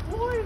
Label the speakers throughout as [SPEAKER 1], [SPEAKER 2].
[SPEAKER 1] Boy.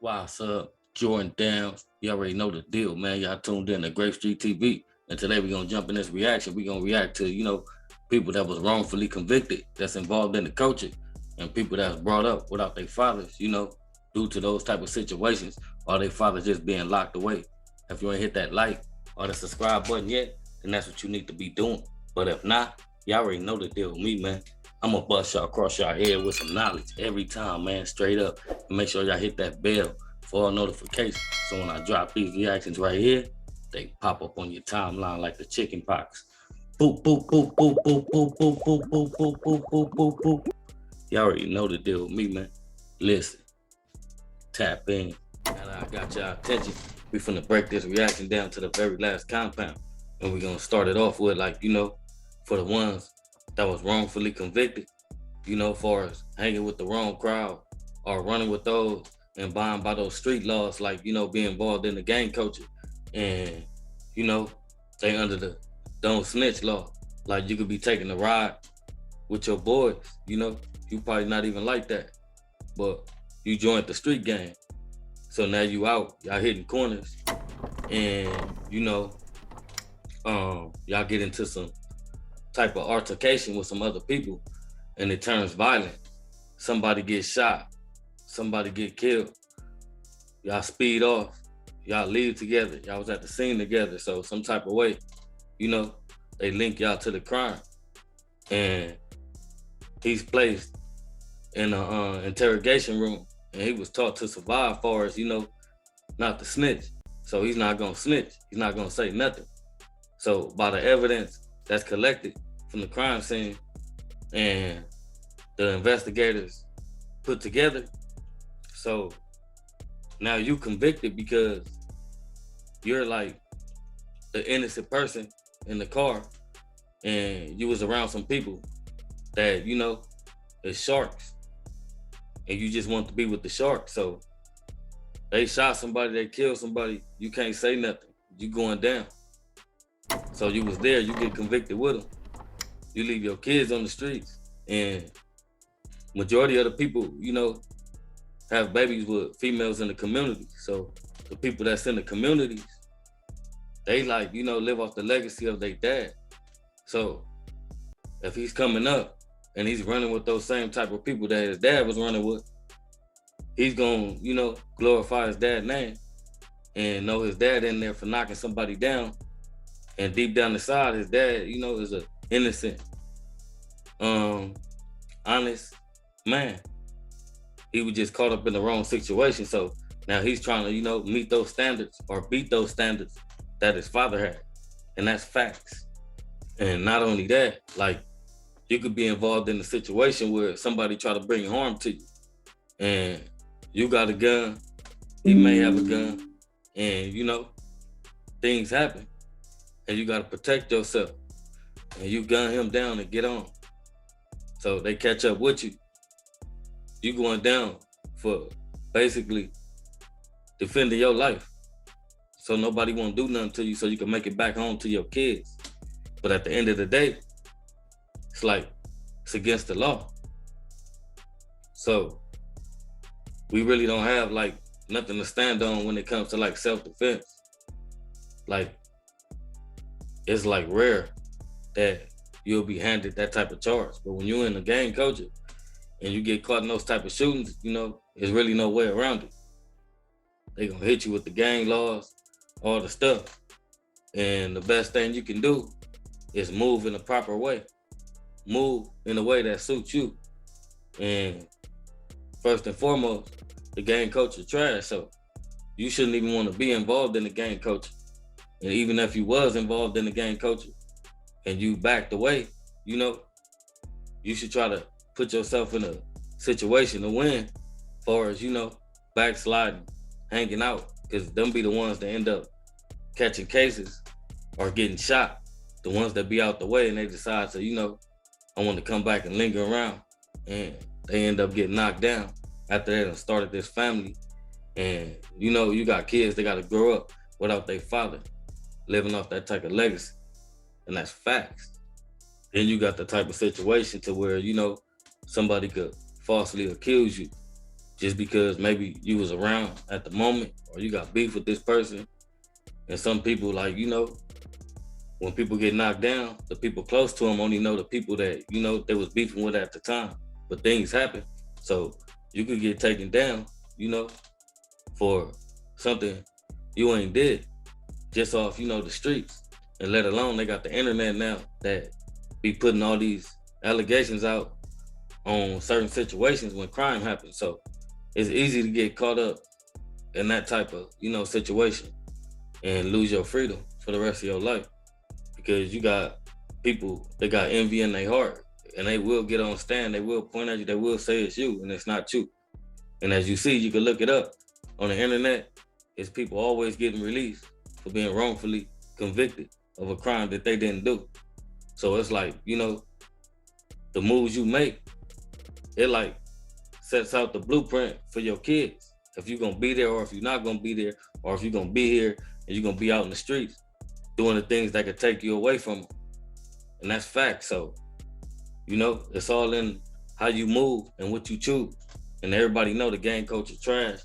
[SPEAKER 2] What's up? Jordan Downs. You already know the deal, man. Y'all tuned in to Grape Street TV. And today we're going to jump in this reaction. We're going to react to, people that was wrongfully convicted, that's involved in the coaching, and people that's brought up without their fathers, due to those type of situations, or their fathers just being locked away. If you ain't hit that like or the subscribe button yet, then that's what you need to be doing. But if not, you already know the deal with me, man. I'm gonna bust y'all across y'all head with some knowledge every time, man, straight up. And make sure y'all hit that bell for all notifications. So when I drop these reactions right here, they pop up on your timeline like the chicken pox. Boop, boop, boop, boop, boop, boop, boop, boop, boop, boop, boop, boop, boop, boop. Y'all already know the deal with me, man. Listen, tap in. Now that I got y'all attention, we finna break this reaction down to the very last compound. And we're gonna start it off with, for the ones that was wrongfully convicted, far as hanging with the wrong crowd or running with those and buying by those street laws, being involved in the gang culture. And, they under the don't snitch law. Like you could be taking a ride with your boys, you probably not even like that, but you joined the street gang. So now you out, y'all hitting corners and, y'all get into some type of altercation with some other people and it turns violent. Somebody gets shot, somebody get killed. Y'all speed off, y'all leave together, y'all was at the scene together. So some type of way, they link y'all to the crime. And he's placed in a interrogation room and he was taught to survive far as, not to snitch. So he's not gonna snitch, he's not gonna say nothing. So by the evidence that's collected from the crime scene and the investigators put together, so now you convicted because you're like the innocent person in the car and you was around some people that, is sharks and you just want to be with the sharks. So they shot somebody, they killed somebody, you can't say nothing, you going down. So you was there, you get convicted with them. You leave your kids on the streets. And majority of the people, have babies with females in the community. So the people that's in the communities, they live off the legacy of their dad. So if he's coming up and he's running with those same type of people that his dad was running with, he's gonna, glorify his dad's name and know his dad in there for knocking somebody down. And deep down inside, his dad, is an innocent, honest man. He was just caught up in the wrong situation. So now he's trying to, meet those standards or beat those standards that his father had. And that's facts. And not only that, you could be involved in a situation where somebody try to bring harm to you. And you got a gun, he may have a gun, and, things happen. And you gotta protect yourself. And you gun him down and get on. So they catch up with you. You going down for basically defending your life. So nobody won't do nothing to you so you can make it back home to your kids. But at the end of the day, it's against the law. So we really don't have nothing to stand on when it comes to self-defense. It's rare that you'll be handed that type of charge. But when you're in a gang culture and you get caught in those type of shootings, there's really no way around it. They gonna hit you with the gang laws, all the stuff. And the best thing you can do is move in the proper way. Move in a way that suits you. And first and foremost, the gang culture trash. So you shouldn't even want to be involved in the gang culture. And even if you was involved in the gang culture and you backed away, you know, you should try to put yourself in a situation to win, as far as, you know, backsliding, hanging out, because them be the ones that end up catching cases or getting shot. The ones that be out the way and they decide to, you know, I want to come back and linger around, and they end up getting knocked down after they done started this family. And, you know, you got kids, they got to grow up without their father, living off that type of legacy. And that's facts. Then you got the type of situation to where, you know, somebody could falsely accuse you just because maybe you was around at the moment, or you got beef with this person. And some people, like, you know, when people get knocked down, the people close to them only know the people that, you know, they was beefing with at the time. But things happen. So you could get taken down, you know, for something you ain't did, just off, you know, the streets. And let alone they got the internet now that be putting all these allegations out on certain situations when crime happens. So it's easy to get caught up in that type of, you know, situation and lose your freedom for the rest of your life, because you got people that got envy in their heart, and they will get on stand, they will point at you, they will say it's you, and it's not you. And as you see, you can look it up on the internet, it's people always getting released for being wrongfully convicted of a crime that they didn't do. So it's like, you know, the moves you make, it like sets out the blueprint for your kids. If you're gonna be there, or if you're not gonna be there, or if you're gonna be here and you're gonna be out in the streets doing the things that could take you away from them. And that's fact. So, you know, it's all in how you move and what you choose. And everybody know the gang culture trash,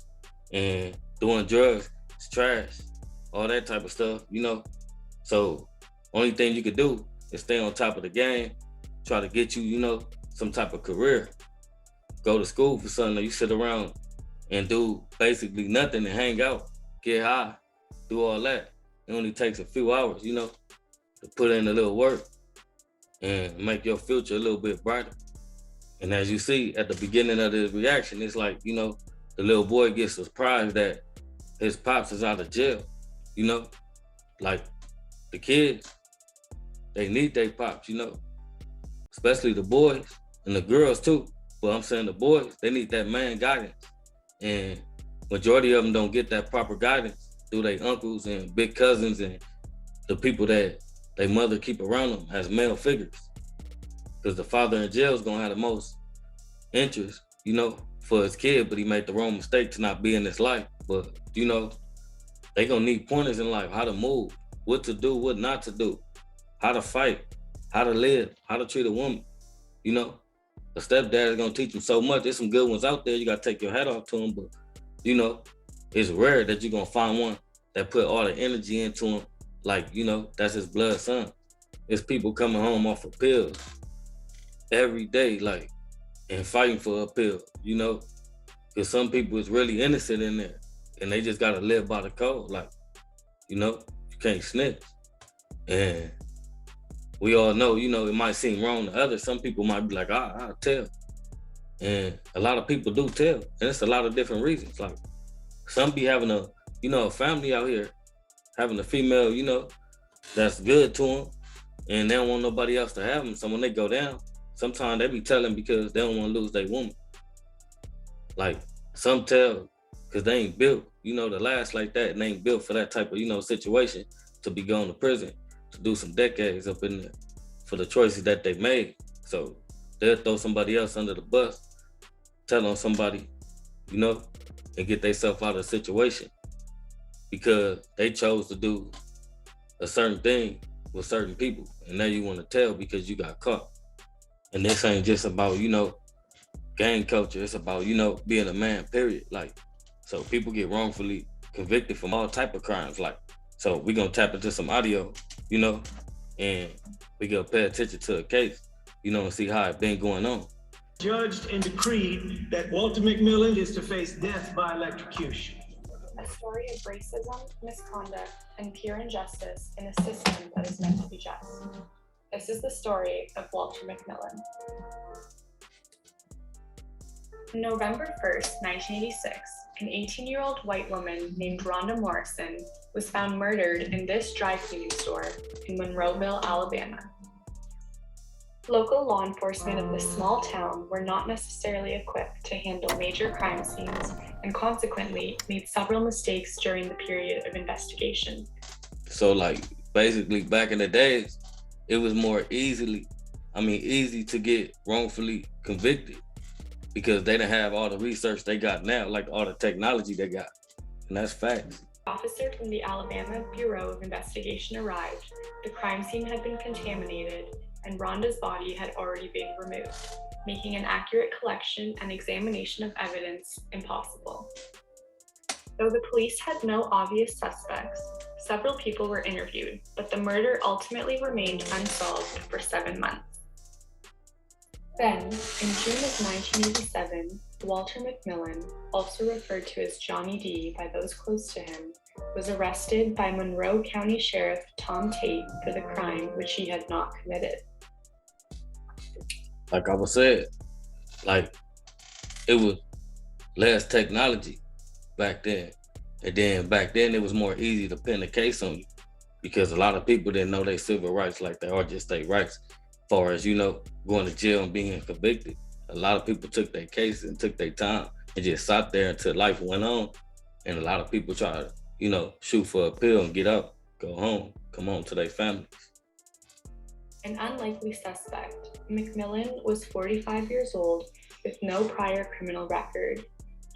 [SPEAKER 2] and doing drugs is trash, all that type of stuff, you know. So only thing you could do is stay on top of the game, try to get you, you know, some type of career. Go to school for something, or you sit around and do basically nothing and hang out, get high, do all that. It only takes a few hours, you know, to put in a little work and make your future a little bit brighter. And as you see at the beginning of this reaction, it's like, you know, the little boy gets surprised that his pops is out of jail, you know? Like, the kids, they need their pops, you know? Especially the boys and the girls too. But I'm saying the boys, they need that man guidance. And majority of them don't get that proper guidance through their uncles and big cousins and the people that their mother keep around them as male figures. Because the father in jail is gonna have the most interest, you know, for his kid, but he made the wrong mistake to not be in his life. But, you know, they gonna need pointers in life, how to move, what to do, what not to do, how to fight, how to live, how to treat a woman, you know. The stepdad is gonna teach them so much. There's some good ones out there, you gotta take your hat off to them, but, you know, it's rare that you're gonna find one that put all the energy into him, like, you know, that's his blood son. It's people coming home off of pills every day, like, and fighting for a pill, you know, because some people is really innocent in there, and they just gotta live by the code, like, you know, you can't snitch. And we all know, you know, it might seem wrong to others. Some people might be like, I'll tell. And a lot of people do tell, and it's a lot of different reasons. Like, some be having a, you know, a family out here, having a female, you know, that's good to them, and they don't want nobody else to have them. So when they go down, sometimes they be telling because they don't want to lose their woman. Like, some tell because they ain't built, you know, to last like that, and they ain't built for that type of, you know, situation, to be going to prison, to do some decades up in there for the choices that they made. So they'll throw somebody else under the bus, tell on somebody, you know, and get themselves out of the situation because they chose to do a certain thing with certain people. And now you want to tell because you got caught. And this ain't just about, you know, gang culture. It's about, you know, being a man, period. Like, so people get wrongfully convicted from all type of crimes. Like, so we gonna tap into some audio, you know, and we gonna pay attention to a case, you know, and see how it been going on.
[SPEAKER 1] Judged and decreed that Walter McMillian is to face death by electrocution.
[SPEAKER 3] A story of racism, misconduct, and pure injustice in a system that is meant to be just. This is the story of Walter McMillian. November 1st, 1986, an 18-year-old white woman named Rhonda Morrison was found murdered in this dry cleaning store in Monroeville, Alabama. Local law enforcement of this small town were not necessarily equipped to handle major crime scenes and consequently made several mistakes during the period of investigation.
[SPEAKER 2] So like basically back in the days, it was more easy to get wrongfully convicted because they didn't have all the research they got now, like all the technology they got. And that's facts.
[SPEAKER 3] An officer from the Alabama Bureau of Investigation arrived. The crime scene had been contaminated and Rhonda's body had already been removed, making an accurate collection and examination of evidence impossible. Though the police had no obvious suspects, several people were interviewed, but the murder ultimately remained unsolved for 7 months. Then, in June of 1987, Walter McMillian, also referred to as Johnny D by those close to him, was arrested by Monroe County Sheriff Tom Tate for the crime which he had not committed.
[SPEAKER 2] Like I was saying, like it was less technology back then. And then back then it was more easy to pin a case on you because a lot of people didn't know their civil rights like they are just their rights. As far as, going to jail and being convicted. A lot of people took their case and took their time and just sat there until life went on. And a lot of people try to, shoot for a pill and get up, go home, come home to their families.
[SPEAKER 3] An unlikely suspect, McMillian was 45 years old with no prior criminal record.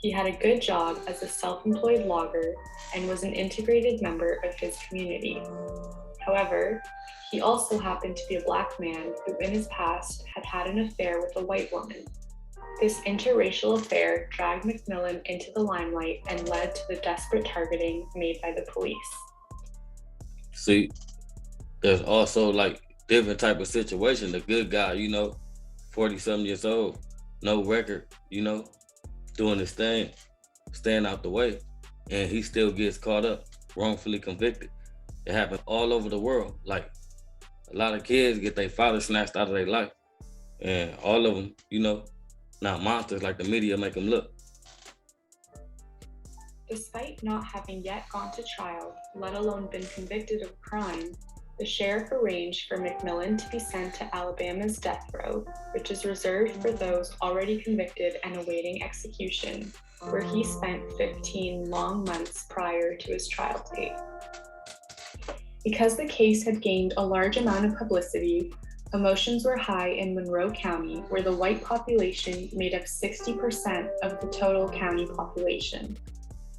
[SPEAKER 3] He had a good job as a self-employed logger and was an integrated member of his community. However, he also happened to be a Black man who in his past had had an affair with a white woman. This interracial affair dragged McMillian into the limelight and led to the desperate targeting made by the police.
[SPEAKER 2] See, there's also like different type of situation. The good guy, 40-something years old, no record, doing his thing, staying out the way, and he still gets caught up, wrongfully convicted. It happens all over the world. Like a lot of kids get their father snatched out of their life, and all of them, not monsters like the media make them look.
[SPEAKER 3] Despite not having yet gone to trial, let alone been convicted of crime, the sheriff arranged for McMillian to be sent to Alabama's death row, which is reserved for those already convicted and awaiting execution, where he spent 15 long months prior to his trial date. Because the case had gained a large amount of publicity, emotions were high in Monroe County, where the white population made up 60% of the total county population.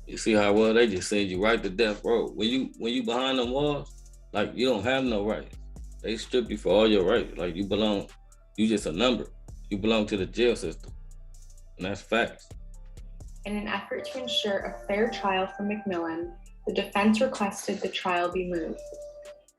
[SPEAKER 2] You see how well they just send you right to death row. When you behind them walls, like you don't have no rights. They strip you for all your rights. Like you just a number. You belong to the jail system. And that's facts.
[SPEAKER 3] In an effort to ensure a fair trial for McMillian, the defense requested the trial be moved.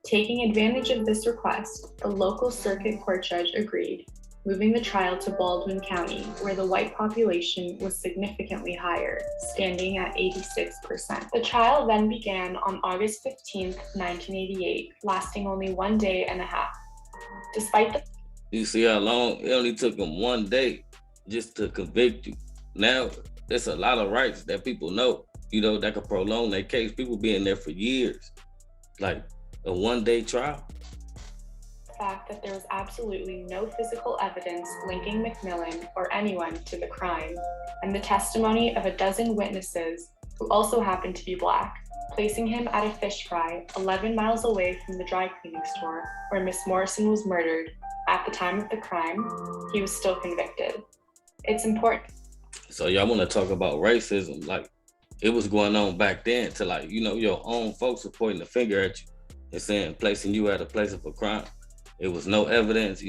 [SPEAKER 3] Taking advantage of this request, the local circuit court judge agreed, moving the trial to Baldwin County, where the white population was significantly higher, standing at 86%. The trial then began on August 15, 1988, lasting only 1 day and a half.
[SPEAKER 2] You see how long? It only took them 1 day just to convict you. Now, there's a lot of rights that people know, that could prolong their case. People being there for years. Like a 1-day trial.
[SPEAKER 3] Fact that there was absolutely no physical evidence linking McMillian or anyone to the crime, and the testimony of a dozen witnesses who also happened to be Black, placing him at a fish fry 11 miles away from the dry cleaning store where Miss Morrison was murdered. At the time of the crime, he was still convicted. It's important.
[SPEAKER 2] So y'all want to talk about racism? Like it was going on back then to your own folks were pointing the finger at you and saying, placing you at a place of a crime. It was no evidence,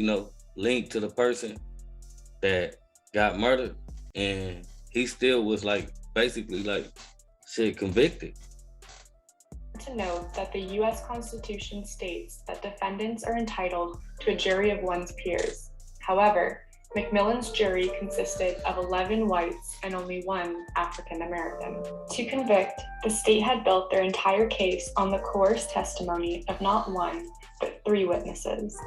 [SPEAKER 2] linked to the person that got murdered. And he still was basically convicted.
[SPEAKER 3] To note that the U.S. Constitution states that defendants are entitled to a jury of one's peers. However, McMillian's jury consisted of 11 whites and only 1 African American. To convict, the state had built their entire case on the coerced testimony of not 1, but 3 witnesses.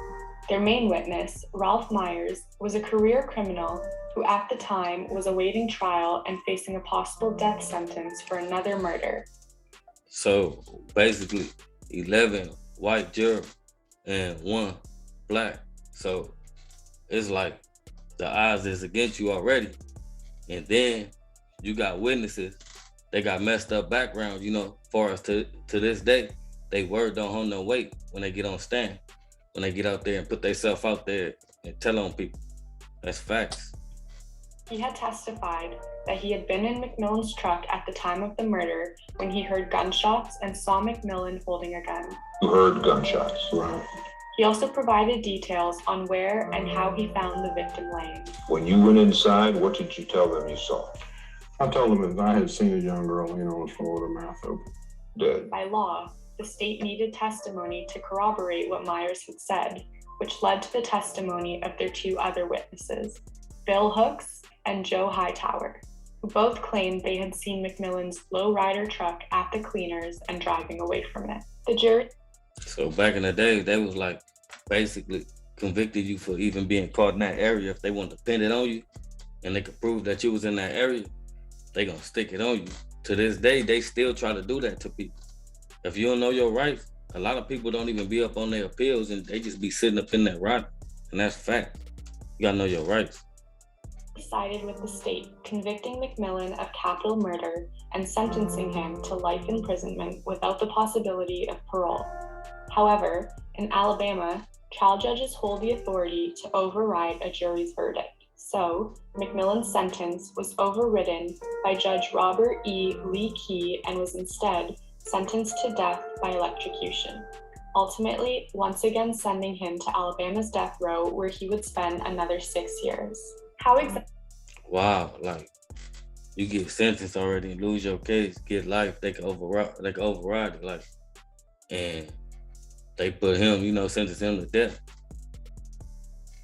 [SPEAKER 3] Their main witness, Ralph Myers, was a career criminal who at the time was awaiting trial and facing a possible death sentence for another murder.
[SPEAKER 2] So basically, 11 white jurors and 1 black. So it's like the odds is against you already. And then you got witnesses, they got messed up background, far as to this day, they word don't hold no weight when they get on stand, when they get out there and put themselves out there and tell on people. That's facts.
[SPEAKER 3] He had testified that he had been in McMillian's truck at the time of the murder when he heard gunshots and saw McMillian holding a gun.
[SPEAKER 4] You heard gunshots, right?
[SPEAKER 3] He also provided details on where and how he found the victim laying.
[SPEAKER 4] When you went inside, what did you tell them you saw?
[SPEAKER 5] I told them that I had seen a young girl laying on the floor with her mouth open.
[SPEAKER 4] Dead.
[SPEAKER 3] By law, the state needed testimony to corroborate what Myers had said, which led to the testimony of their 2 other witnesses, Bill Hooks and Joe Hightower, who both claimed they had seen McMillian's lowrider truck at the cleaners and driving away from it. The jury.
[SPEAKER 2] So back in the day, they was like basically convicted you for even being caught in that area. If they wanted to pin it on you and they could prove that you was in that area, they gonna stick it on you. To this day, they still try to do that to people. If you don't know your rights, a lot of people don't even be up on their appeals and they just be sitting up in that rod. And that's fact. You gotta know your rights.
[SPEAKER 3] Sided with the state, convicting McMillian of capital murder and sentencing him to life imprisonment without the possibility of parole. However, in Alabama, trial judges hold the authority to override a jury's verdict. So, McMillian's sentence was overridden by Judge Robert E. Lee Key and was instead sentenced to death by electrocution, ultimately once again sending him to Alabama's death row, where he would spend another 6 years. How exactly?
[SPEAKER 2] Wow, like you get sentenced already and lose your case, get life, they can override it, like, and they put him, sentence him to death,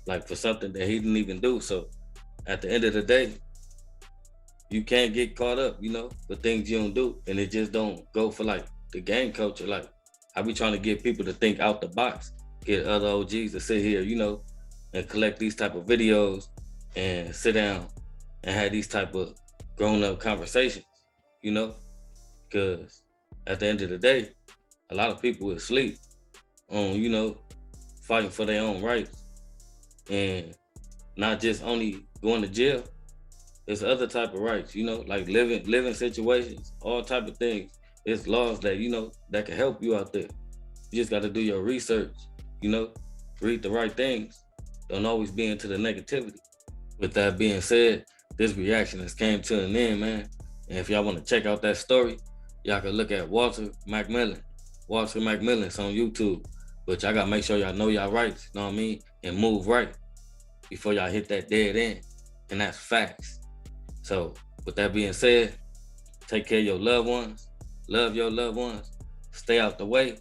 [SPEAKER 2] like for something that he didn't even do. So at the end of the day, you can't get caught up, for things you don't do, and it just don't go for like the gang culture. Like I be trying to get people to think out the box, get other OGs to sit here, and collect these type of videos and sit down and have these type of grown-up conversations, because at the end of the day, a lot of people will sleep on, fighting for their own rights and not just only going to jail. There's other type of rights, like living situations, all type of things. It's laws that, that can help you out there. You just got to do your research, read the right things. Don't always be into the negativity. With that being said, this reaction has came to an end, man. And if y'all want to check out that story, y'all can look at Walter McMillian. Walter McMillian's on YouTube. But y'all got to make sure y'all know y'all rights, and move right before y'all hit that dead end. And that's facts. So with that being said, take care of your loved ones, love your loved ones, stay out the way,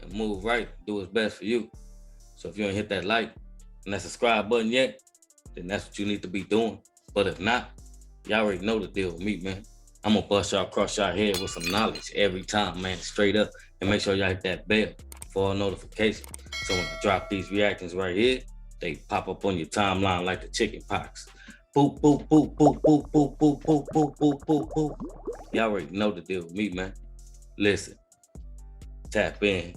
[SPEAKER 2] and move right, do what's best for you. So if you ain't hit that like and that subscribe button yet, then that's what you need to be doing. But if not, y'all already know the deal with me, man. I'm gonna bust y'all across y'all head with some knowledge every time, man, straight up. And make sure y'all hit that bell for all notifications. So when I drop these reactions right here, they pop up on your timeline like the chicken pox. Boop, boop, boop, boop, boop, boop, boop, boop, boop, boop, boop, boop. Y'all already know the deal with me, man. Listen, tap in.